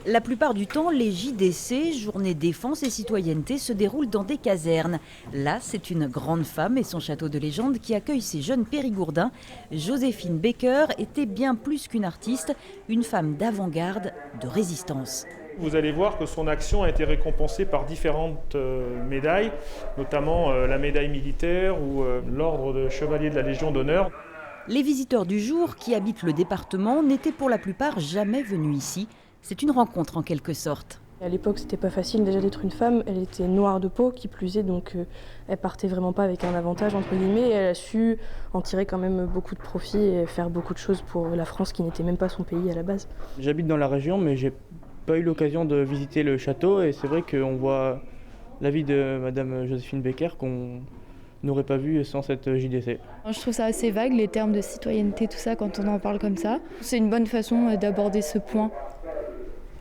La plupart du temps, les JDC, Journée Défense et Citoyenneté, se déroulent dans des casernes. Là, c'est une grande femme et son château de légende qui accueille ces jeunes périgourdins. Joséphine Baker était bien plus qu'une artiste, une femme d'avant-garde, de résistance. Vous allez voir que son action a été récompensée par différentes médailles, notamment la médaille militaire ou l'ordre de chevalier de la Légion d'honneur. Les visiteurs du jour qui habitent le département n'étaient pour la plupart jamais venus ici. C'est une rencontre en quelque sorte. À l'époque, c'était pas facile déjà d'être une femme. Elle était noire de peau, qui plus est, donc elle partait vraiment pas avec un avantage entre guillemets. Et elle a su en tirer quand même beaucoup de profit et faire beaucoup de choses pour la France, qui n'était même pas son pays à la base. J'habite dans la région, mais j'ai pas eu l'occasion de visiter le château. Et c'est vrai qu'on voit la vie de Madame Joséphine Baker qu'on n'aurait pas vu sans cette JDC. Je trouve ça assez vague, les termes de citoyenneté, tout ça, quand on en parle comme ça. C'est une bonne façon d'aborder ce point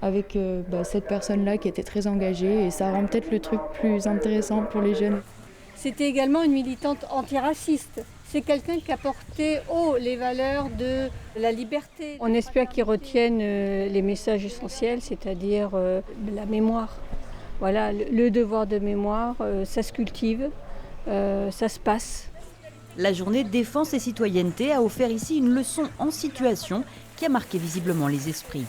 avec cette personne-là qui était très engagée, et ça rend peut-être le truc plus intéressant pour les jeunes. C'était également une militante antiraciste. C'est quelqu'un qui a porté haut les valeurs de la liberté. On espère qu'ils retiennent les messages essentiels, c'est-à-dire la mémoire. Voilà, le devoir de mémoire, ça se cultive, ça se passe. La journée Défense et Citoyenneté a offert ici une leçon en situation qui a marqué visiblement les esprits.